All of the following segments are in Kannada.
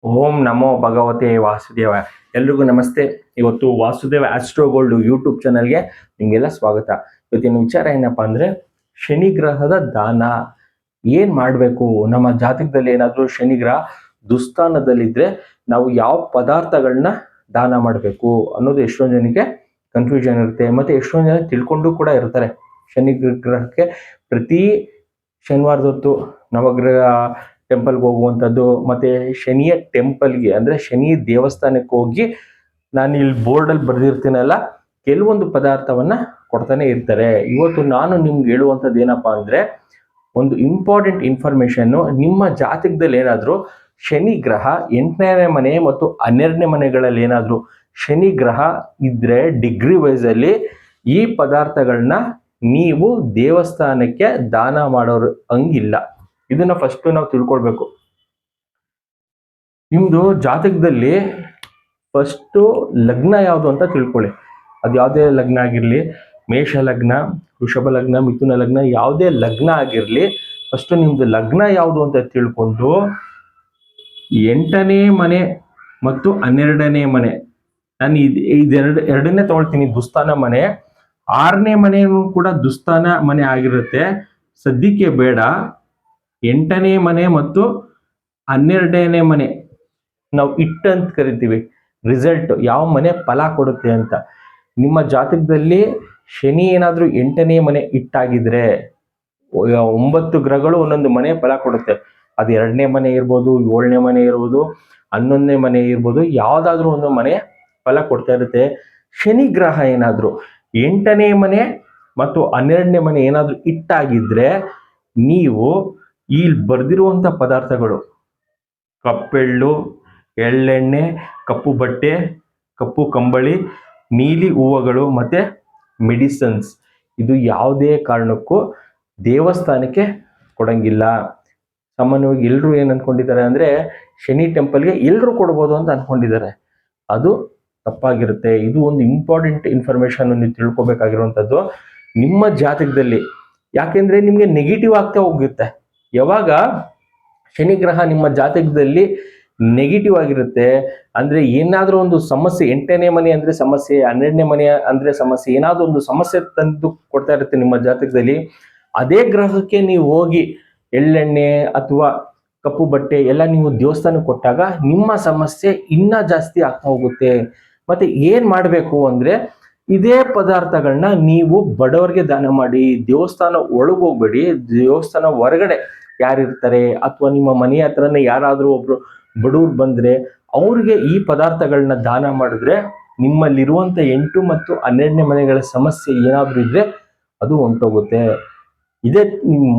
ಓಂ ನಮೋ ಭಗವತೆ ವಾಸುದೇವ. ಎಲ್ರಿಗೂ ನಮಸ್ತೆ. ಇವತ್ತು ವಾಸುದೇವ ಆಸ್ಟ್ರೋ ಗೋಲ್ಡ್ ಯೂಟ್ಯೂಬ್ ಚಾನಲ್ಗೆ ನಿಮಗೆಲ್ಲ ಸ್ವಾಗತ. ಇವತ್ತಿನ ವಿಚಾರ ಏನಪ್ಪಾ ಅಂದ್ರೆ ಶನಿ ಗ್ರಹದ ದಾನ ಏನ್ ಮಾಡಬೇಕು. ನಮ್ಮ ಜಾತಕದಲ್ಲಿ ಏನಾದರೂ ಶನಿ ಗ್ರಹ ದುಸ್ಥಾನದಲ್ಲಿದ್ರೆ ನಾವು ಯಾವ ಪದಾರ್ಥಗಳನ್ನ ದಾನ ಮಾಡಬೇಕು ಅನ್ನೋದು ಎಷ್ಟೊಂದು ಜನಕ್ಕೆ ಕನ್ಫ್ಯೂಷನ್ ಇರುತ್ತೆ. ಮತ್ತೆ ಎಷ್ಟೊಂದು ಜನ ತಿಳ್ಕೊಂಡು ಕೂಡ ಇರ್ತಾರೆ. ಶನಿ ಗ್ರಹಕ್ಕೆ ಪ್ರತಿ ಶನಿವಾರದೊತ್ತು ನವಗ್ರಹ ಟೆಂಪಲ್ಗೆ ಹೋಗುವಂಥದ್ದು, ಮತ್ತೆ ಶನಿಯ ಟೆಂಪಲ್ಗೆ ಅಂದ್ರೆ ಶನಿ ದೇವಸ್ಥಾನಕ್ಕೆ ಹೋಗಿ ನಾನು ಇಲ್ಲಿ ಬೋರ್ಡಲ್ಲಿ ಬರೆದಿರ್ತೀನಲ್ಲ ಕೆಲವೊಂದು ಪದಾರ್ಥವನ್ನ ಕೊಡ್ತಾನೆ ಇರ್ತಾರೆ. ಇವತ್ತು ನಾನು ನಿಮ್ಗೆ ಹೇಳುವಂಥದ್ದು ಏನಪ್ಪಾ ಅಂದ್ರೆ ಒಂದು ಇಂಪಾರ್ಟೆಂಟ್ ಇನ್ಫಾರ್ಮೇಶನ್. ನಿಮ್ಮ ಜಾತಕದಲ್ಲಿ ಏನಾದರೂ ಶನಿ ಗ್ರಹ 8ನೇ ಮನೆ ಮತ್ತು 12ನೇ ಮನೆಗಳಲ್ಲಿ ಏನಾದರೂ ಶನಿ ಗ್ರಹ ಇದ್ರೆ ಡಿಗ್ರಿ ವೈಸ್ ಅಲ್ಲಿ ಈ ಪದಾರ್ಥಗಳನ್ನ ನೀವು ದೇವಸ್ಥಾನಕ್ಕೆ ದಾನ ಮಾಡೋರು ಹಂಗಿಲ್ಲ. ಇದನ್ನ ಫಸ್ಟ್ ನಾವು ತಿಳ್ಕೊಳ್ಬೇಕು. ನಿಮ್ದು ಜಾತಕದಲ್ಲಿ ಫಸ್ಟ್ ಲಗ್ನ ಯಾವುದು ಅಂತ ತಿಳ್ಕೊಳ್ಳಿ. ಅದು ಯಾವುದೇ ಲಗ್ನ ಆಗಿರ್ಲಿ, ಮೇಷ ಲಗ್ನ, ವೃಷಭ ಲಗ್ನ, ಮಿಥುನ ಲಗ್ನ, ಯಾವುದೇ ಲಗ್ನ ಆಗಿರ್ಲಿ, ಫಸ್ಟ್ ನಿಮ್ದು ಲಗ್ನ ಯಾವುದು ಅಂತ ತಿಳ್ಕೊಂಡು 8ನೇ ಮನೆ ಮತ್ತು 12ನೇ ಮನೆ, ನಾನು ಎರಡನ್ನೇ ತಗೊಳ್ತೀನಿ, ದುಸ್ಥಾನ ಮನೆ. 6ನೇ ಮನೆಯೂ ಕೂಡ ದುಸ್ಥಾನ ಮನೆ ಆಗಿರುತ್ತೆ, ಸದ್ಯಕ್ಕೆ ಬೇಡ. 8ನೇ ಮನೆ ಮತ್ತು 12ನೇ ಮನೆ ನಾವು ಅಂತ ಕರಿತೀವಿ. ರಿಸಲ್ಟ್ ಯಾವ ಮನೆ ಫಲ ಕೊಡುತ್ತೆ ಅಂತ. ನಿಮ್ಮ ಜಾತಕದಲ್ಲಿ ಶನಿ ಏನಾದ್ರೂ 8ನೇ ಮನೆ ಇಟ್ಟಾಗಿದ್ರೆ 9 ಗ್ರಹಗಳು ಒಂದೊಂದು ಮನೆ ಫಲ ಕೊಡುತ್ತೆ. ಅದು 2ನೇ ಮನೆ ಇರ್ಬೋದು, 7ನೇ ಮನೆ ಇರ್ಬೋದು, 11ನೇ ಮನೆ ಇರ್ಬೋದು, ಯಾವ್ದಾದ್ರು ಒಂದು ಮನೆ ಫಲ ಕೊಡ್ತಾ ಇರುತ್ತೆ. ಶನಿ ಗ್ರಹ ಏನಾದ್ರು 8ನೇ ಮನೆ ಮತ್ತು 12ನೇ ಮನೆ ಏನಾದ್ರೂ ಇಟ್ಟಾಗಿದ್ರೆ ನೀವು ಇಲ್ಲಿ ಬರ್ದಿರುವಂತ ಪದಾರ್ಥಗಳು ಕಪ್ಪೆಳ್ಳು, ಎಳ್ಳೆಣ್ಣೆ, ಕಪ್ಪು ಬಟ್ಟೆ, ಕಪ್ಪು ಕಂಬಳಿ, ನೀಲಿ ಹೂವುಗಳು ಮತ್ತೆ ಮೆಡಿಸನ್ಸ್, ಇದು ಯಾವುದೇ ಕಾರಣಕ್ಕೂ ದೇವಸ್ಥಾನಕ್ಕೆ ಕೊಡಂಗಿಲ್ಲ. ಸಾಮಾನ್ಯವಾಗಿ ಎಲ್ಲರೂ ಏನು ಅನ್ಕೊಂಡಿದ್ದಾರೆ ಅಂದ್ರೆ ಶನಿ ಟೆಂಪಲ್ಗೆ ಎಲ್ಲರೂ ಕೊಡ್ಬೋದು ಅಂತ ಅನ್ಕೊಂಡಿದ್ದಾರೆ. ಅದು ತಪ್ಪಾಗಿರುತ್ತೆ. ಇದು ಒಂದು ಇಂಪಾರ್ಟೆಂಟ್ ಇನ್ಫಾರ್ಮೇಶನ್ ನೀವು ತಿಳ್ಕೊಬೇಕಾಗಿರುವಂಥದ್ದು ನಿಮ್ಮ ಜಾತಕದಲ್ಲಿ. ಯಾಕೆಂದ್ರೆ ನಿಮ್ಗೆ ನೆಗೆಟಿವ್ ಆಗ್ತಾ ಹೋಗುತ್ತೆ. ಯಾವಾಗ ಶನಿ ಗ್ರಹ ನಿಮ್ಮ ಜಾತಕದಲ್ಲಿ ನೆಗೆಟಿವ್ ಆಗಿರುತ್ತೆ ಅಂದ್ರೆ ಏನಾದ್ರೂ ಒಂದು ಸಮಸ್ಯೆ, 8ನೇ ಮನೆ ಅಂದ್ರೆ ಸಮಸ್ಯೆ, 12ನೇ ಮನೆ ಅಂದ್ರೆ ಸಮಸ್ಯೆ, ಏನಾದ್ರೂ ಒಂದು ಸಮಸ್ಯೆ ತಂದು ಕೊಡ್ತಾ ಇರುತ್ತೆ ನಿಮ್ಮ ಜಾತಕದಲ್ಲಿ. ಅದೇ ಗ್ರಹಕ್ಕೆ ನೀವು ಹೋಗಿ ಎಳ್ಳೆಣ್ಣೆ ಅಥವಾ ಕಪ್ಪು ಬಟ್ಟೆ ಎಲ್ಲ ನೀವು ದೇವಸ್ಥಾನಕ್ಕೆ ಕೊಟ್ಟಾಗ ನಿಮ್ಮ ಸಮಸ್ಯೆ ಇನ್ನ ಜಾಸ್ತಿ ಆಗ್ತಾ ಹೋಗುತ್ತೆ. ಮತ್ತೆ ಏನ್ ಮಾಡ್ಬೇಕು ಅಂದ್ರೆ ಇದೇ ಪದಾರ್ಥಗಳನ್ನ ನೀವು ಬಡವರಿಗೆ ದಾನ ಮಾಡಿ. ದೇವಸ್ಥಾನ ಒಳಗೆ ಹೋಗ್ಬೇಡಿ, ದೇವಸ್ಥಾನ ಹೊರಗಡೆ ಯಾರಿರ್ತಾರೆ ಅಥವಾ ನಿಮ್ಮ ಮನೆ ಹತ್ರನೇ ಯಾರಾದ್ರೂ ಒಬ್ರು ಬಡವ್ರು ಬಂದ್ರೆ ಅವ್ರಿಗೆ ಈ ಪದಾರ್ಥಗಳನ್ನ ದಾನ ಮಾಡಿದ್ರೆ ನಿಮ್ಮಲ್ಲಿರುವಂತ 8 ಮತ್ತು 12ನೇ ಮನೆಗಳ ಸಮಸ್ಯೆ ಏನಾದ್ರೂ ಇದ್ರೆ ಅದು ಹೊಂಟೋಗುತ್ತೆ. ಇದೇ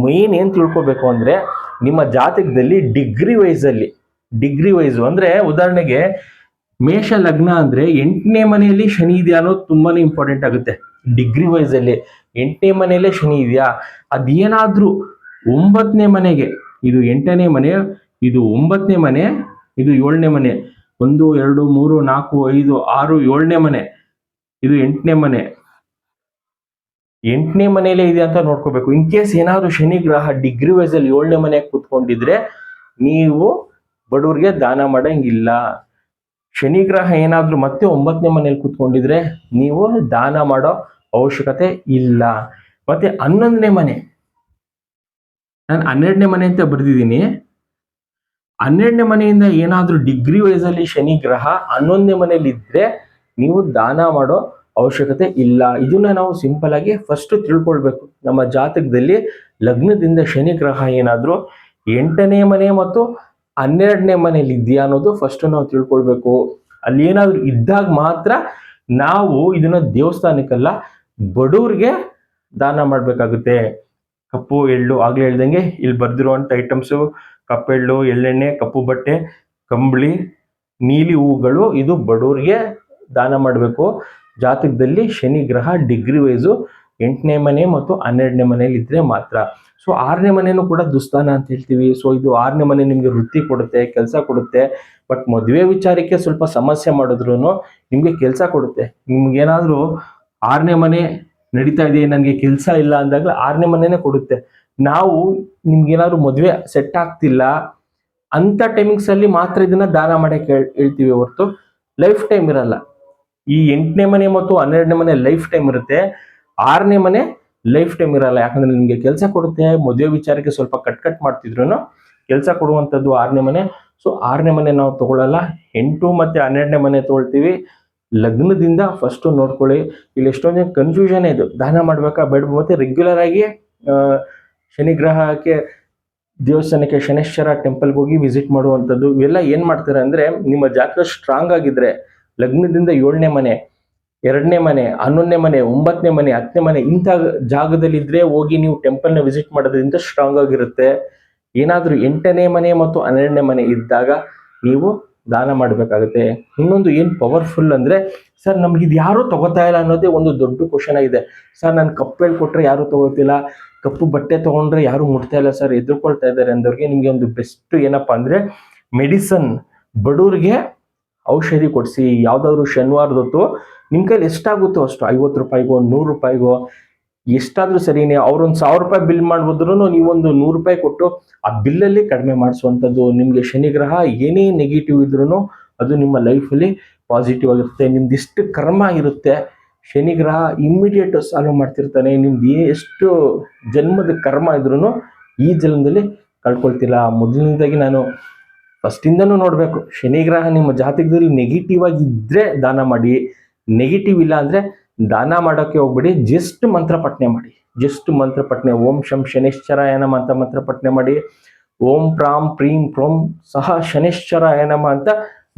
ಮೇನ್ ಏನ್ ತಿಳ್ಕೊಬೇಕು ಅಂದ್ರೆ ನಿಮ್ಮ ಜಾತಕದಲ್ಲಿ ಡಿಗ್ರಿ ವೈಸ್ ಅಂದ್ರೆ ಉದಾಹರಣೆಗೆ ಮೇಷ ಲಗ್ನ ಅಂದ್ರೆ 8ನೇ ಮನೆಯಲ್ಲಿ ಶನಿ ಇದೆಯಾ ಅನ್ನೋದು ತುಂಬಾನೇ ಇಂಪಾರ್ಟೆಂಟ್ ಆಗುತ್ತೆ. ಡಿಗ್ರಿ ವೈಸ್ ಅಲ್ಲಿ 8ನೇ ಮನೆಯಲ್ಲೇ ಶನಿ ಇದೆಯಾ, ಅದೇನಾದ್ರೂ 9ನೇ ಮನೆಗೆ, ಇದು 8ನೇ ಮನೆ, ಇದು 9ನೇ ಮನೆ, ಇದು 7ನೇ ಮನೆ, 1 2 3 4 5 6 7ನೇ ಮನೆ, ಇದು 8ನೇ ಮನೆ, 8ನೇ ಮನೆಯಲ್ಲೇ ಇದೆ ಅಂತ ನೋಡ್ಕೋಬೇಕು. ಇನ್ ಕೇಸ್ ಏನಾದ್ರು ಶನಿ ಗ್ರಹ ಡಿಗ್ರಿ ವೈಸ್ ಅಲ್ಲಿ 7ನೇ ಮನೆಗೆ ಕುತ್ಕೊಂಡಿದ್ರೆ ನೀವು ಬಡವ್ರಿಗೆ ದಾನ ಮಾಡಂಗಿಲ್ಲ. ಶನಿ ಗ್ರಹ ಏನಾದ್ರೂ ಮತ್ತೆ 9ನೇ ಮನೆಯಲ್ಲಿ ಕುತ್ಕೊಂಡಿದ್ರೆ ನೀವು ದಾನ ಮಾಡೋ ಅವಶ್ಯಕತೆ ಇಲ್ಲ. ಮತ್ತೆ 11ನೇ ಮನೆ, ನಾನು 12ನೇ ಮನೆ ಅಂತ ಬರ್ದಿದ್ದೀನಿ. 12ನೇ ಮನೆಯಿಂದ ಏನಾದ್ರೂ ಡಿಗ್ರಿ ವೈಸ್ ಅಲ್ಲಿ ಶನಿ ಗ್ರಹ 11ನೇ ಮನೆಯಲ್ಲಿ ಇದ್ರೆ ನೀವು ದಾನ ಮಾಡೋ ಅವಶ್ಯಕತೆ ಇಲ್ಲ. ಇದನ್ನ ನಾವು ಸಿಂಪಲ್ ಆಗಿ ಫಸ್ಟ್ ತಿಳ್ಕೊಳ್ಬೇಕು. ನಮ್ಮ ಜಾತಕದಲ್ಲಿ ಲಗ್ನದಿಂದ ಶನಿ ಗ್ರಹ ಏನಾದ್ರೂ 8ನೇ ಮನೆ ಮತ್ತು 12ನೇ ಮನೆಯಲ್ಲಿ ಇದೆಯಾ ಅನ್ನೋದು ಫಸ್ಟ್ ನಾವು ತಿಳ್ಕೊಳ್ಬೇಕು. ಅಲ್ಲಿ ಏನಾದ್ರೂ ಇದ್ದಾಗ ಮಾತ್ರ ನಾವು ಇದನ್ನ ದೇವಸ್ಥಾನಕ್ಕೆಲ್ಲ ಬಡವ್ರಿಗೆ ದಾನ ಮಾಡ್ಬೇಕಾಗುತ್ತೆ. ಕಪ್ಪು ಎಳ್ಳು ಆಗ್ಲೇ ಹೇಳ್ದಂಗೆ ಇಲ್ಲಿ ಬರ್ದಿರುವಂತ ಐಟಮ್ಸು ಕಪ್ಪೆಳ್ಳು, ಎಳ್ಳೆಣ್ಣೆ, ಕಪ್ಪು ಬಟ್ಟೆ, ಕಂಬಳಿ, ನೀಲಿ ಹೂಗಳು, ಇದು ಬಡವ್ರಿಗೆ ದಾನ ಮಾಡಬೇಕು. ಜಾತಕದಲ್ಲಿ ಶನಿ ಗ್ರಹ ಡಿಗ್ರಿ ವೈಸು 8ನೇ ಮನೆ ಮತ್ತು 12ನೇ ಮನೆಯಲ್ಲಿ ಇದ್ರೆ ಮಾತ್ರ. ಸೊ 6ನೇ ಮನೆಯೂ ಕೂಡ ದುಸ್ಥಾನ ಅಂತ ಹೇಳ್ತೀವಿ. ಸೊ ಇದು 6ನೇ ಮನೆ ನಿಮ್ಗೆ ವೃತ್ತಿ ಕೊಡುತ್ತೆ, ಕೆಲಸ ಕೊಡುತ್ತೆ. ಬಟ್ ಮದುವೆ ವಿಚಾರಕ್ಕೆ ಸ್ವಲ್ಪ ಸಮಸ್ಯೆ ಮಾಡಿದ್ರು ನಿಮ್ಗೆ ಕೆಲಸ ಕೊಡುತ್ತೆ. ನಿಮ್ಗೇನಾದ್ರೂ 6ನೇ ಮನೆ ನಡೀತಾ ಇದೆ, ನನಗೆ ಕೆಲಸ ಇಲ್ಲ ಅಂದಾಗ 6ನೇ ಮನೆನೇ ಕೊಡುತ್ತೆ. ನಾವು ನಿಮ್ಗೇನಾದ್ರು ಮದುವೆ ಸೆಟ್ ಆಗ್ತಿಲ್ಲ, ಅಂತ ಟೈಮಿಂಗ್ಸ್ ಅಲ್ಲಿ ಮಾತ್ರ ಇದನ್ನ ದಾನ ಮಾಡಕ್ಕೆ ಹೇಳ್ತೀವಿ ಹೊರತು ಲೈಫ್ ಟೈಮ್ ಇರಲ್ಲ. ಈ 8ನೇ ಮನೆ ಮತ್ತು 12ನೇ ಮನೆ ಲೈಫ್ ಟೈಮ್ ಇರುತ್ತೆ, 6ನೇ ಮನೆ ಲೈಫ್ ಟೈಮ್ ಇರಲ್ಲ. ಯಾಕಂದ್ರೆ ನಿಮ್ಗೆ ಕೆಲಸ ಕೊಡುತ್ತೆ. ಮದುವೆ ವಿಚಾರಕ್ಕೆ ಸ್ವಲ್ಪ ಕಟ್ ಮಾಡ್ತಿದ್ರು ಕೆಲಸ ಕೊಡುವಂಥದ್ದು 6ನೇ ಮನೆ. ಸೊ 6ನೇ ಮನೆ ನಾವು ತಗೊಳ್ಳಲ್ಲ, 8 ಮತ್ತೆ 12ನೇ ಮನೆ ತಗೊಳ್ತೀವಿ. ಲಗ್ನದಿಂದ ಫಸ್ಟ್ ನೋಡ್ಕೊಳ್ಳಿ. ಇಲ್ಲಿ ಎಷ್ಟೊಂದು ಜನ ಕನ್ಫ್ಯೂಷನ್ ಇದು, ದಾನ ಮಾಡ್ಬೇಕಾ ಬೇಡ. ಮತ್ತೆ ರೆಗ್ಯುಲರ್ ಆಗಿ ಶನಿ ಗ್ರಹಕ್ಕೆ ದೇವಸ್ಥಾನಕ್ಕೆ ಶನೇಶ್ವರ ಟೆಂಪಲ್ಗೆ ಹೋಗಿ ವಿಸಿಟ್ ಮಾಡುವಂಥದ್ದು ಇವೆಲ್ಲ ಏನ್ ಮಾಡ್ತಾರೆ ಅಂದ್ರೆ, ನಿಮ್ಮ ಜಾತಕ ಸ್ಟ್ರಾಂಗ್ ಆಗಿದ್ರೆ ಲಗ್ನದಿಂದ 7ನೇ ಮನೆ, 2ನೇ ಮನೆ, 11ನೇ ಮನೆ, 9ನೇ ಮನೆ, 10ನೇ ಮನೆ ಇಂಥ ಜಾಗದಲ್ಲಿ ಇದ್ರೆ ಹೋಗಿ ನೀವು ಟೆಂಪಲ್ ನ ವಿಸಿಟ್ ಮಾಡೋದ್ರಿಂದ ಸ್ಟ್ರಾಂಗ್ ಆಗಿರುತ್ತೆ. ಏನಾದ್ರೂ 8ನೇ ಮನೆ ಮತ್ತು 12ನೇ ಮನೆ ಇದ್ದಾಗ ನೀವು ದಾನ ಮಾಡ್ಬೇಕಾಗುತ್ತೆ. ಇನ್ನೊಂದು ಏನ್ ಪವರ್ಫುಲ್ ಅಂದ್ರೆ, ಸರ್ ನಮ್ಗೆ ಇದು ಯಾರು ತಗೋತಾ ಇಲ್ಲ ಅನ್ನೋದೇ ಒಂದು ದೊಡ್ಡ ಕ್ವಶನ್ ಆಗಿದೆ. ಸರ್ ನಾನು ಕಪ್ಪು ಕೊಟ್ರೆ ಯಾರು ತಗೋತಿಲ್ಲ, ಕಪ್ಪು ಬಟ್ಟೆ ತಗೊಂಡ್ರೆ ಯಾರು ಮುಟ್ತಾ ಇಲ್ಲ ಸರ್, ಎದುರ್ಕೊಳ್ತಾ ಇದ್ದಾರೆ ಅಂದವ್ರಿಗೆ ನಿಮ್ಗೆ ಒಂದು ಬೆಸ್ಟ್ ಏನಪ್ಪಾ ಅಂದ್ರೆ, ಮೆಡಿಸನ್. ಬಡವ್ರಿಗೆ ಔಷಧಿ ಕೊಡಿಸಿ, ಯಾವ್ದಾದ್ರು ಶನಿವಾರದೊತ್ತು ನಿಮ್ ಕೈಲಿ ಎಷ್ಟಾಗುತ್ತೋ ಅಷ್ಟು, 50 ರೂಪಾಯಿಗೋ 100 ರೂಪಾಯಿಗೋ ಎಷ್ಟಾದ್ರೂ ಸರಿನೇ, ಅವ್ರೊಂದು 1000 ರೂಪಾಯಿ ಬಿಲ್ ಮಾಡ್ಬೋದ್ರು ನೀವೊಂದು 100 ರೂಪಾಯಿ ಕೊಟ್ಟು ಆ ಬಿಲ್ಲಲ್ಲಿ ಕಡಿಮೆ ಮಾಡಿಸುವಂಥದ್ದು. ನಿಮ್ಗೆ ಶನಿ ಗ್ರಹ ಏನೇ ನೆಗೆಟಿವ್ ಇದ್ರೂ ಅದು ನಿಮ್ಮ ಲೈಫಲ್ಲಿ ಪಾಸಿಟಿವ್ ಆಗಿರುತ್ತೆ. ನಿಮ್ದು ಎಷ್ಟು ಕರ್ಮ ಇರುತ್ತೆ ಶನಿ ಗ್ರಹ ಇಮ್ಮಿಡಿಯೇಟ್ ಸಾಲ್ವ್ ಮಾಡ್ತಿರ್ತಾನೆ. ನಿಮ್ದು ಎಷ್ಟು ಜನ್ಮದ ಕರ್ಮ ಇದ್ರೂ ಈ ಜನ್ಮದಲ್ಲಿ ಕಳ್ಕೊಳ್ತಿಲ್ಲ. ಮೊದಲನೇದಾಗಿ ನಾನು ಫಸ್ಟಿಂದನೂ ನೋಡ್ಬೇಕು, ಶನಿ ಗ್ರಹ ನಿಮ್ಮ ಜಾತಕದಲ್ಲಿ ನೆಗೆಟಿವ್ ಆಗಿದ್ರೆ ದಾನ ಮಾಡಿ, ನೆಗೆಟಿವ್ ಇಲ್ಲ ಅಂದ್ರೆ ದಾನ ಮಾಡೋಕೆ ಹೋಗ್ಬಿಡಿ. ಜಸ್ಟ್ ಮಂತ್ರ ಪಠನೆ ಮಾಡಿ, ಜಸ್ಟ್ ಮಂತ್ರ ಪಠನೆ. ಓಂ ಶಂ ಶನೇಶ್ವರಾಯ ನಮಃ ಅಂತ ಮಂತ್ರ ಪಠನೆ ಮಾಡಿ. ಓಂ ಪ್ರಾಂ ಪ್ರೀಂ ಪ್ರೋಂ ಸಹ ಶನೇಶ್ವರಾಯ ನಮಃ ಅಂತ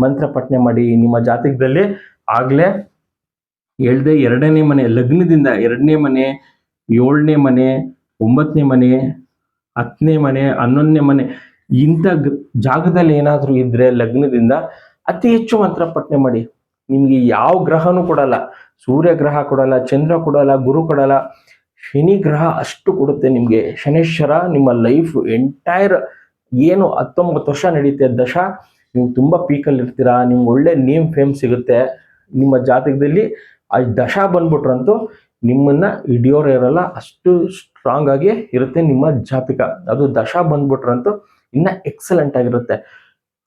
ಮಂತ್ರ ಪಠನೆ ಮಾಡಿ. ನಿಮ್ಮ ಜಾತಕದಲ್ಲಿ ಆಗ್ಲೇ ಹೇಳ್ದೆ 2ನೇ ಮನೆ ಲಗ್ನದಿಂದ 2ನೇ ಮನೆ, 7ನೇ ಮನೆ, 9ನೇ ಮನೆ, 10ನೇ ಮನೆ, 11ನೇ ಮನೆ ಇಂಥ ಜಾಗದಲ್ಲಿ ಏನಾದ್ರೂ ಇದ್ರೆ ಲಗ್ನದಿಂದ ಅತಿ ಹೆಚ್ಚು ಮಂತ್ರ ಪಠನೆ ಮಾಡಿ. ನಿಮ್ಗೆ ಯಾವ ಗ್ರಹನೂ ಕೊಡಲ್ಲ, ಸೂರ್ಯ ಗ್ರಹ ಕೊಡಲ್ಲ, ಚಂದ್ರ ಕೊಡಲ್ಲ, ಗುರು ಕೊಡಲ್ಲ, ಶನಿ ಗ್ರಹ ಅಷ್ಟು ಕೊಡುತ್ತೆ ನಿಮ್ಗೆ. ಶನೇಶ್ವರ ನಿಮ್ಮ ಲೈಫ್ ಎಂಟೈರ್ ಏನು 19 ವರ್ಷ ನಡೀತೆ ದಶ, ನೀವು ತುಂಬಾ ಪೀಕಲ್ಲಿ ಇರ್ತೀರಾ, ನಿಮ್ಗೆ ಒಳ್ಳೆ ನೇಮ್ ಫೇಮ್ ಸಿಗುತ್ತೆ. ನಿಮ್ಮ ಜಾತಕದಲ್ಲಿ ಆ ದಶ ಬಂದ್ಬಿಟ್ರಂತೂ ನಿಮ್ಮನ್ನ ಹಿಡಿಯೋರು ಇರಲ್ಲ, ಅಷ್ಟು ಸ್ಟ್ರಾಂಗ್ ಆಗಿ ಇರುತ್ತೆ ನಿಮ್ಮ ಜಾತಕ. ಅದು ದಶ ಬಂದ್ಬಿಟ್ರಂತೂ ಇನ್ನ ಎಕ್ಸಲೆಂಟ್ ಆಗಿರುತ್ತೆ.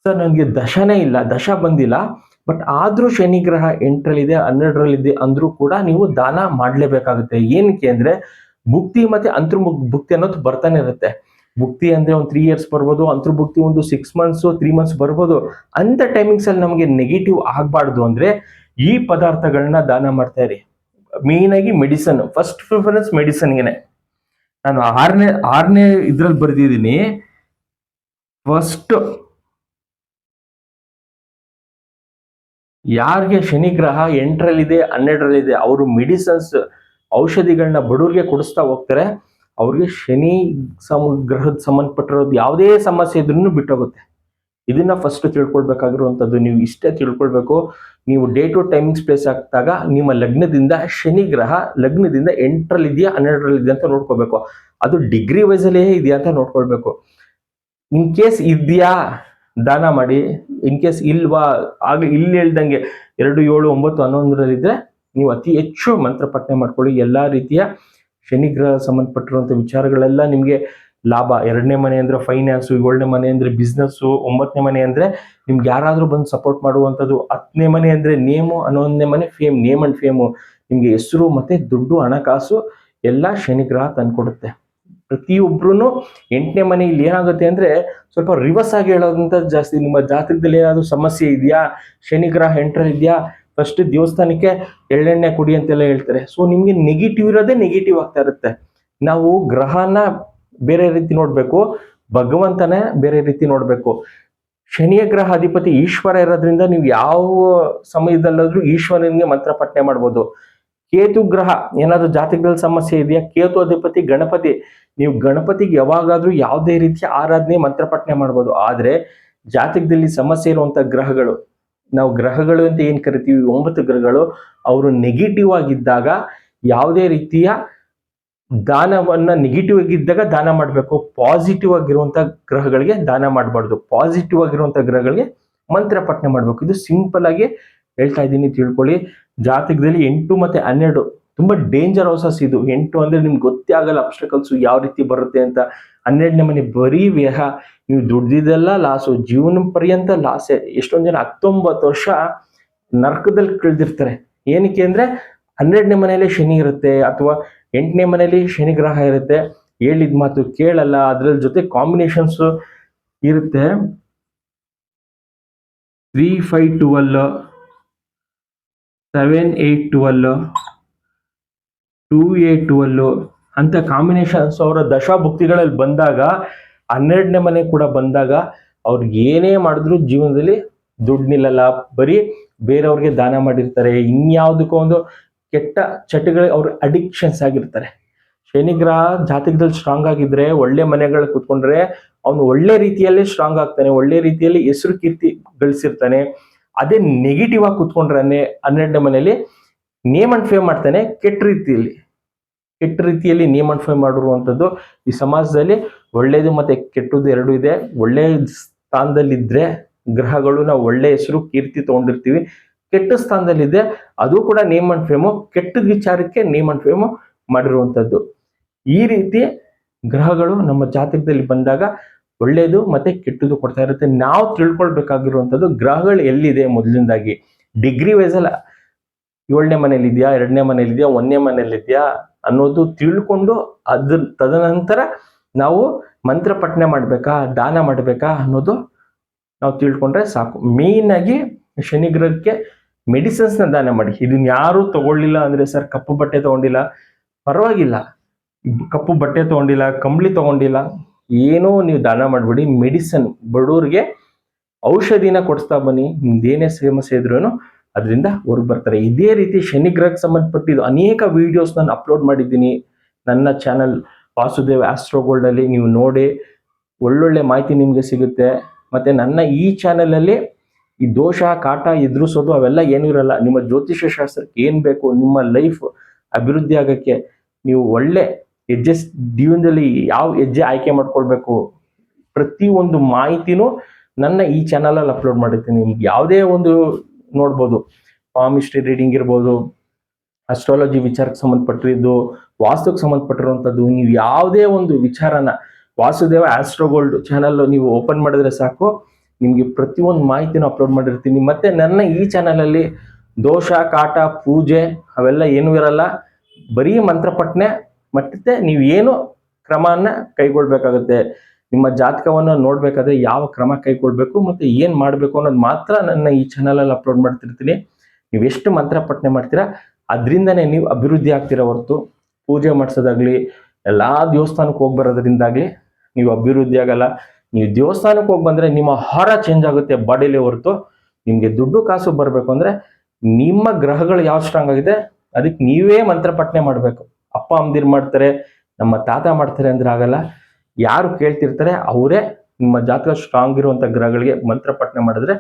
ಸರ್ ನನಗೆ ದಶನೇ ಇಲ್ಲ, ದಶ ಬಂದಿಲ್ಲ, ಬಟ್ ಆದ್ರೂ ಶನಿ ಗ್ರಹ 8ರಲ್ಲಿದೆ 12ರಲ್ಲಿದೆ ಅಂದ್ರೂ ಕೂಡ ನೀವು ದಾನ ಮಾಡ್ಲೇಬೇಕಾಗುತ್ತೆ. ಏನಕ್ಕೆ ಅಂದ್ರೆ ಭುಕ್ತಿ ಮತ್ತೆ ಅಂತರ್ಭುಕ್ತಿ ಅನ್ನೋದು ಬರ್ತಾನೆ ಇರುತ್ತೆ. ಭುಕ್ತಿ ಅಂದ್ರೆ ಒಂದು 3 years ಬರ್ಬೋದು, ಅಂತರ್ಭುಕ್ತಿ ಒಂದು 6 months 3 months ಬರ್ಬೋದು. ಅಂತ ಟೈಮಿಂಗ್ಸ್ ಅಲ್ಲಿ ನಮಗೆ ನೆಗೆಟಿವ್ ಆಗ್ಬಾರ್ದು ಅಂದ್ರೆ ಈ ಪದಾರ್ಥಗಳನ್ನ ದಾನ ಮಾಡ್ತಾ ಇರಿ. ಮೇನ್ ಆಗಿ ಮೆಡಿಸನ್, ಫಸ್ಟ್ ಪ್ರಿಫರೆನ್ಸ್ ಮೆಡಿಸನ್ಗೆನೆ. ನಾನು ಆರನೇ ಇದ್ರಲ್ಲಿ ಬರ್ದಿದ್ದೀನಿ. ಫಸ್ಟ್ ಯಾರಿಗೆ ಶನಿ ಗ್ರಹ 8ರಲ್ಲಿದೆ 12ರಲ್ಲಿದೆ ಅವರು ಮೆಡಿಸನ್ಸ್ ಔಷಧಿಗಳನ್ನ ಬಡವ್ರಿಗೆ ಕೊಡಿಸ್ತಾ ಹೋಗ್ತಾರೆ. ಅವ್ರಿಗೆ ಶನಿ ಗ್ರಹದ ಸಂಬಂಧಪಟ್ಟಿರೋದು ಯಾವುದೇ ಸಮಸ್ಯೆ ಇದ್ರೂ ಬಿಟ್ಟೋಗುತ್ತೆ. ಇದನ್ನ ಫಸ್ಟ್ ತಿಳ್ಕೊಳ್ಬೇಕಾಗಿರುವಂಥದ್ದು. ನೀವು ಇಷ್ಟೇ ತಿಳ್ಕೊಳ್ಬೇಕು. ನೀವು ಡೇ ಟು ಟೈಮಿಂಗ್ಸ್ ಪ್ಲೇಸ್ ಆಗ್ತಾಗ ನಿಮ್ಮ ಲಗ್ನದಿಂದ ಶನಿ ಗ್ರಹ ಲಗ್ನದಿಂದ 8ರಲ್ಲಿದೆಯಾ 12ರಲ್ಲಿದೆಯಾ ಅಂತ ನೋಡ್ಕೋಬೇಕು. ಅದು ಡಿಗ್ರಿ ವೈಸ್ ಅಲ್ಲೇ ಇದೆಯಾ ಅಂತ ನೋಡ್ಕೊಳ್ಬೇಕು. ಇನ್ ಕೇಸ್ ಇದೆಯಾ ದಾನ ಮಾಡಿ, ಇನ್ ಕೇಸ್ ಇಲ್ವಾ ಆಗ ಇಲ್ಲಿ ಹೇಳ್ದಂಗೆ 2, 7, 9, 11ರಲ್ಲಿದ್ರೆ ನೀವು ಅತಿ ಹೆಚ್ಚು ಮಂತ್ರ ಪಠನೆ ಮಾಡ್ಕೊಳ್ಳಿ. ಎಲ್ಲಾ ರೀತಿಯ ಶನಿ ಗ್ರಹ ಸಂಬಂಧಪಟ್ಟಿರುವಂತ ವಿಚಾರಗಳೆಲ್ಲ ನಿಮ್ಗೆ ಲಾಭ. 2ನೇ ಮನೆ ಅಂದ್ರೆ ಫೈನಾನ್ಸ್, 7ನೇ ಮನೆ ಅಂದ್ರೆ ಬಿಸ್ನೆಸ್, 9ನೇ ಮನೆ ಅಂದ್ರೆ ನಿಮ್ಗೆ ಯಾರಾದ್ರೂ ಬಂದು ಸಪೋರ್ಟ್ ಮಾಡುವಂಥದ್ದು, 10ನೇ ಮನೆ ಅಂದ್ರೆ ನೇಮು, 11ನೇ ಮನೆ ಫೇಮ್, ನೇಮ್ ಅಂಡ್ ಫೇಮು, ನಿಮ್ಗೆ ಹೆಸರು ಮತ್ತೆ ದುಡ್ಡು ಹಣಕಾಸು ಎಲ್ಲ ಶನಿ ಗ್ರಹ ತಂದ್ಕೊಡುತ್ತೆ. ಪ್ರತಿಯೊಬ್ರು 8ನೇ ಮನೆ ಇಲ್ಲಿ ಏನಾಗುತ್ತೆ ಅಂದ್ರೆ ಸ್ವಲ್ಪ ರಿವರ್ಸ್ ಆಗಿ ಹೇಳೋದಂತ ಜಾಸ್ತಿ. ನಿಮ್ಮ ಜಾತಕದಲ್ಲಿ ಏನಾದ್ರು ಸಮಸ್ಯೆ ಇದೆಯಾ, ಶನಿ ಗ್ರಹ 8ರಲ್ಲಿ ಇದೆಯಾ, ಫಸ್ಟ್ ದೇವಸ್ಥಾನಕ್ಕೆ ಎಳ್ಳೆಣ್ಣೆ ಕುಡಿ ಅಂತೆಲ್ಲ ಹೇಳ್ತಾರೆ. ಸೊ ನಿಮ್ಗೆ ನೆಗೆಟಿವ್ ಇರೋದೇ ನೆಗೆಟಿವ್ ಆಗ್ತಾ ಇರುತ್ತೆ. ನಾವು ಗ್ರಹನ ಬೇರೆ ರೀತಿ ನೋಡ್ಬೇಕು, ಭಗವಂತನೇ ಬೇರೆ ರೀತಿ ನೋಡ್ಬೇಕು. ಶನಿಯ ಗ್ರಹ ಅಧಿಪತಿ ಈಶ್ವರ ಇರೋದ್ರಿಂದ ನೀವು ಯಾವ ಸಮಯದಲ್ಲಾದ್ರೂ ಈಶ್ವರನಿಗೆ ಮಂತ್ರ ಪಠನೆ ಮಾಡ್ಬೋದು. ಕೇತು ಗ್ರಹ ಏನಾದ್ರು ಜಾತಕದಲ್ಲಿ ಸಮಸ್ಯೆ ಇದೆಯಾ, ಕೇತು ಅಧಿಪತಿ ಗಣಪತಿ, ನೀವು ಗಣಪತಿಗೆ ಯಾವಾಗಾದ್ರೂ ಯಾವುದೇ ರೀತಿಯ ಆರಾಧನೆ ಮಂತ್ರ ಪಠನೆ ಮಾಡ್ಬೋದು. ಆದ್ರೆ ಜಾತಕದಲ್ಲಿ ಸಮಸ್ಯೆ ಇರುವಂತ ಗ್ರಹಗಳು, ನಾವು ಗ್ರಹಗಳು ಅಂತ ಏನ್ ಕರಿತೀವಿ 9 ಗ್ರಹಗಳು, ಅವರು ನೆಗೆಟಿವ್ ಆಗಿದ್ದಾಗ ಯಾವುದೇ ರೀತಿಯ ದಾನವನ್ನ, ನೆಗೆಟಿವ್ ಆಗಿದ್ದಾಗ ದಾನ ಮಾಡ್ಬೇಕು. ಪಾಸಿಟಿವ್ ಆಗಿರುವಂತ ಗ್ರಹಗಳಿಗೆ ದಾನ ಮಾಡಬಾರ್ದು. ಪಾಸಿಟಿವ್ ಆಗಿರುವಂತ ಗ್ರಹಗಳಿಗೆ ಮಂತ್ರ ಪಠನೆ ಮಾಡ್ಬೇಕು. ಇದು ಸಿಂಪಲ್ ಆಗಿ ಹೇಳ್ತಾ ಇದ್ದೀನಿ, ತಿಳ್ಕೊಳ್ಳಿ. ಜಾತಕದಲ್ಲಿ 8 ಮತ್ತೆ 12 ತುಂಬಾ ಡೇಂಜರ್ ಹೌಸಸ್. ಇದು 8 ಅಂದ್ರೆ ನಿಮ್ಗೆ ಗೊತ್ತೇ ಆಗಲ್ಲ ಅಬ್ಸ್ಟಕಲ್ಸ್ ಯಾವ ರೀತಿ ಬರುತ್ತೆ ಅಂತ. 12ನೇ ಮನೆ ಬರೀ ವ್ಯಹ, ನೀವು ದುಡ್ದಿದ್ದೆಲ್ಲ ಲಾಸು, ಜೀವನ ಪರ್ಯಂತ ಲಾಸೆ. ಎಷ್ಟೊಂದು ಜನ 19 ವರ್ಷ ನರಕದಲ್ಲಿ ಕಳೆದಿರ್ತಾರೆ. ಏನಕ್ಕೆ ಅಂದ್ರೆ 12ನೇ ಮನೆಯಲ್ಲಿ ಶನಿ ಇರುತ್ತೆ, ಅಥವಾ 8ನೇ ಮನೆಯಲ್ಲಿ ಶನಿ ಗ್ರಹ ಇರುತ್ತೆ. ಹೇಳಿದ ಮಾತು ಕೇಳಲ್ಲ, ಅದ್ರ ಜೊತೆ ಕಾಂಬಿನೇಷನ್ಸ್ ಇರುತ್ತೆ. 3, 5, 12, 7, 8, 12, 2, 8, 12 ಅಂತ ಕಾಂಬಿನೇಷನ್ಸ್ ಅವರ ದಶಾಭುಕ್ತಿಗಳಲ್ಲಿ ಬಂದಾಗ, 12ನೇ ಮನೆ ಕೂಡ ಬಂದಾಗ ಅವ್ರಿಗೆ ಏನೇ ಮಾಡಿದ್ರು ಜೀವನದಲ್ಲಿ ದುಡ್ಡು ನಿಲ್ಲಲ್ಲ. ಬರೀ ಬೇರೆಯವ್ರಿಗೆ ದಾನ ಮಾಡಿರ್ತಾರೆ, ಇನ್ಯಾವುದಕ್ಕೋ ಒಂದು ಕೆಟ್ಟ ಚಟಗಳಿಗೆ ಅವ್ರ ಅಡಿಕ್ಷನ್ಸ್ ಆಗಿರ್ತಾರೆ. ಶನಿ ಗ್ರಹ ಜಾತಕದಲ್ಲಿ ಸ್ಟ್ರಾಂಗ್ ಆಗಿದ್ರೆ, ಒಳ್ಳೆ ಮನೆಗಳು ಕುತ್ಕೊಂಡ್ರೆ ಅವನು ಒಳ್ಳೆ ರೀತಿಯಲ್ಲಿ ಸ್ಟ್ರಾಂಗ್ ಆಗ್ತಾನೆ, ಒಳ್ಳೆ ರೀತಿಯಲ್ಲಿ ಹೆಸರು ಕೀರ್ತಿ ಗಳಿಸಿರ್ತಾನೆ. ಅದೇ ನೆಗೆಟಿವ್ ಆಗಿ ಕುತ್ಕೊಂಡ್ರೆ 12ನೇ ಮನೆಯಲ್ಲಿ ನೇಮ್ ಅಂಡ್ ಫೇಮ್ ಮಾಡ್ತಾನೆ. ಕೆಟ್ಟ ರೀತಿಯಲ್ಲಿ ನೇಮ್ ಅಂಡ್ ಫೇಮ್ ಮಾಡಿರುವಂಥದ್ದು ಈ ಸಮಾಜದಲ್ಲಿ ಒಳ್ಳೇದು ಮತ್ತೆ ಕೆಟ್ಟದ್ದು ಎರಡೂ ಇದೆ. ಒಳ್ಳೆ ಸ್ಥಾನದಲ್ಲಿದ್ರೆ ಗ್ರಹಗಳು ನಾವು ಒಳ್ಳೆ ಹೆಸರು ಕೀರ್ತಿ ತಗೊಂಡಿರ್ತೀವಿ. ಕೆಟ್ಟ ಸ್ಥಾನದಲ್ಲಿದೆ ಅದು ಕೂಡ ನೇಮ್ ಅಂಡ್ ಫೇಮು, ಕೆಟ್ಟದ ವಿಚಾರಕ್ಕೆ ನೇಮ್ ಅಂಡ್ ಫೇಮು ಮಾಡಿರುವಂಥದ್ದು. ಈ ರೀತಿ ಗ್ರಹಗಳು ನಮ್ಮ ಜಾತಕದಲ್ಲಿ ಬಂದಾಗ ಒಳ್ಳೇದು ಮತ್ತೆ ಕೆಟ್ಟದ್ದು ಕೊಡ್ತಾ ಇರುತ್ತೆ. ನಾವು ತಿಳ್ಕೊಳ್ಬೇಕಾಗಿರುವಂಥದ್ದು ಗ್ರಹಗಳು ಎಲ್ಲಿದೆ ಮೊದಲಿಂದಾಗಿ. ಡಿಗ್ರಿ ವೈಸಲ್ಲ 7ನೇ ಮನೇಲಿ ಇದೆಯಾ, 2ನೇ ಮನೇಲಿ ಇದೆಯಾ, 1ನೇ ಮನೇಲಿ ಇದೆಯಾ ಅನ್ನೋದು ತಿಳ್ಕೊಂಡು ತದನಂತರ ನಾವು ಮಂತ್ರ ಪಠನೆ ಮಾಡ್ಬೇಕಾ, ದಾನ ಮಾಡ್ಬೇಕಾ ಅನ್ನೋದು ನಾವು ತಿಳ್ಕೊಂಡ್ರೆ ಸಾಕು. ಮೇನ್ ಆಗಿ ಶನಿ ಗ್ರಹಕ್ಕೆ ಮೆಡಿಸಿನ್ಸ್ ನ ದಾನ ಮಾಡಿ. ಇದನ್ನ ಯಾರು ತಗೊಳ್ಳಿಲ್ಲ ಅಂದ್ರೆ, ಸರ್ ಕಪ್ಪು ಬಟ್ಟೆ ತಗೊಂಡಿಲ್ಲ, ಪರವಾಗಿಲ್ಲ. ಕಪ್ಪು ಬಟ್ಟೆ ತಗೊಂಡಿಲ್ಲ, ಕಂಬಳಿ ತಗೊಂಡಿಲ್ಲ, ಏನೋ ನೀವು ದಾನ ಮಾಡ್ಬಿಡಿ. ಮೆಡಿಸಿನ್, ಬಡವ್ರಿಗೆ ಔಷಧಿನ ಕೊಡಿಸ್ತಾ ಬನ್ನಿ. ನಿಮ್ದೇನೇ ಸಮಸ್ಯೆ ಇದ್ರೂ ಅದರಿಂದ ಹೊರಗೆ ಬರ್ತಾರೆ. ಇದೇ ರೀತಿ ಶನಿ ಗ್ರಹಕ್ಕೆ ಸಂಬಂಧಪಟ್ಟಿದ್ದು ಅನೇಕ ವಿಡಿಯೋಸ್ ನಾನು ಅಪ್ಲೋಡ್ ಮಾಡಿದ್ದೀನಿ ನನ್ನ ಚಾನಲ್ ವಾಸುದೇವ್ ಆಸ್ಟ್ರೋಗೋಲ್ಡ್ ಅಲ್ಲಿ. ನೀವು ನೋಡಿ ಒಳ್ಳೊಳ್ಳೆ ಮಾಹಿತಿ ನಿಮ್ಗೆ ಸಿಗುತ್ತೆ. ಮತ್ತೆ ನನ್ನ ಈ ಚಾನಲ್ ಅಲ್ಲಿ ಈ ದೋಷ ಕಾಟ ಎದುರಿಸೋದು ಅವೆಲ್ಲ ಏನೂ ಇರಲ್ಲ. ನಿಮ್ಮ ಜ್ಯೋತಿಷ್ಯ ಶಾಸ್ತ್ರಕ್ಕೆ ಏನ್ ಬೇಕು, ನಿಮ್ಮ ಲೈಫ್ ಅಭಿವೃದ್ಧಿ ಆಗಕ್ಕೆ ನೀವು ಒಳ್ಳೆ ಹೆಜ್ಜೆ ಜೀವನದಲ್ಲಿ ಯಾವ ಹೆಜ್ಜೆ ಆಯ್ಕೆ ಮಾಡ್ಕೊಳ್ಬೇಕು, ಪ್ರತಿಯೊಂದು ಮಾಹಿತಿನೂ ನನ್ನ ಈ ಚಾನಲ್ ಅಲ್ಲಿ ಅಪ್ಲೋಡ್ ಮಾಡಿರ್ತೀನಿ. ನಿಮ್ಗೆ ಯಾವುದೇ ಒಂದು ನೋಡ್ಬೋದು, ಪಾಮಿಸ್ಟ್ರಿ ರೀಡಿಂಗ್ ಇರ್ಬೋದು, ಅಸ್ಟ್ರಾಲಜಿ ವಿಚಾರಕ್ಕೆ ಸಂಬಂಧಪಟ್ಟಿದ್ದು, ವಾಸ್ತುಕ್ಕೆ ಸಂಬಂಧಪಟ್ಟಿರುವಂಥದ್ದು, ನೀವು ಯಾವುದೇ ಒಂದು ವಿಚಾರನ ವಾಸುದೇವ ಆಸ್ಟ್ರೋಗೋಲ್ಡ್ ಚಾನಲ್ ನೀವು ಓಪನ್ ಮಾಡಿದ್ರೆ ಸಾಕು, ನಿಮಗೆ ಪ್ರತಿಯೊಂದು ಮಾಹಿತಿನೂ ಅಪ್ಲೋಡ್ ಮಾಡಿರ್ತೀನಿ. ಮತ್ತೆ ನನ್ನ ಈ ಚಾನಲ್ ಅಲ್ಲಿ ದೋಷ ಕಾಟ ಪೂಜೆ ಅವೆಲ್ಲ ಏನೂ ಇರಲ್ಲ. ಬರೀ ಮಂತ್ರ ಪಠನೆ ಮತ್ತೆ ನೀವು ಏನು ಕ್ರಮನ ಕೈಗೊಳ್ಬೇಕಾಗುತ್ತೆ, ನಿಮ್ಮ ಜಾತಕವನ್ನು ನೋಡ್ಬೇಕಾದ್ರೆ ಯಾವ ಕ್ರಮ ಕೈಗೊಳ್ಬೇಕು ಮತ್ತೆ ಏನ್ ಮಾಡ್ಬೇಕು ಅನ್ನೋದು ಮಾತ್ರ ನನ್ನ ಈ ಚಾನಲ್ ಅಲ್ಲಿ ಅಪ್ಲೋಡ್ ಮಾಡ್ತಿರ್ತೀನಿ. ನೀವು ಎಷ್ಟು ಮಂತ್ರ ಪಠನೆ ಮಾಡ್ತೀರಾ ಅದರಿಂದನೇ ನೀವು ಅಭಿವೃದ್ಧಿ ಆಗ್ತೀರಾ ಹೊರತು, ಪೂಜೆ ಮಾಡಿಸೋದಾಗ್ಲಿ, ಎಲ್ಲಾ ದೇವಸ್ಥಾನಕ್ಕೆ ಹೋಗಿ ಬರೋದ್ರಿಂದಾಗ್ಲಿ ನೀವು ಅಭಿವೃದ್ಧಿ ಆಗಲ್ಲ. ನೀವು ದೇವಸ್ಥಾನಕ್ಕೆ ಹೋಗಿ ಬಂದ್ರೆ ನಿಮ್ಮ ಆಹಾರ ಚೇಂಜ್ ಆಗುತ್ತೆ ಬಾಡಿಲಿ ಹೊರತು, ನಿಮ್ಗೆ ದುಡ್ಡು ಕಾಸು ಬರ್ಬೇಕು ಅಂದ್ರೆ ನಿಮ್ಮ ಗ್ರಹಗಳು ಯಾವ ಸ್ಟ್ರಾಂಗ್ ಆಗಿದೆ ಅದಕ್ಕೆ ನೀವೇ ಮಂತ್ರ ಪಠನೆ ಮಾಡ್ಬೇಕು. ಅಪ್ಪ ಅಮ್ಮದಿರು ಮಾಡ್ತಾರೆ, ನಮ್ಮ ತಾತ ಮಾಡ್ತಾರೆ ಅಂದ್ರೆ ಆಗಲ್ಲ. ಯಾರು ಕೇಳ್ತಿರ್ತಾರೆ ಅವರೇ ನಿಮ್ಮ ಜಾತಕ ಸ್ಟ್ರಾಂಗ್ ಇರುವಂತ ಗ್ರಹಗಳಿಗೆ ಮಂತ್ರ ಪಠನೆ ಮಾಡಿದ್ರೆ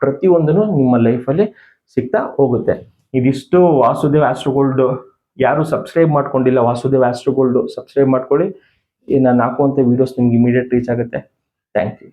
ಪ್ರತಿಯೊಂದನ್ನು ನಿಮ್ಮ ಲೈಫಲ್ಲಿ ಸಿಗ್ತಾ ಹೋಗುತ್ತೆ. ಇದಿಷ್ಟು ವಾಸುದೇವ್ ಆಸ್ಟ್ರೋಗೋಲ್ಡ್. ಯಾರು ಸಬ್ಸ್ಕ್ರೈಬ್ ಮಾಡ್ಕೊಂಡಿಲ್ಲ ವಾಸುದೇವ್ ಆಸ್ಟ್ರೋಗೋಲ್ಡ್ ಸಬ್ಸ್ಕ್ರೈಬ್ ಮಾಡ್ಕೊಳ್ಳಿ. ನಾನು ಹಾಕುವಂತ ವಿಡಿಯೋಸ್ ನಿಮ್ಗೆ ಇಮಿಡಿಯೇಟ್ ರೀಚ್ ಆಗುತ್ತೆ. Thank you.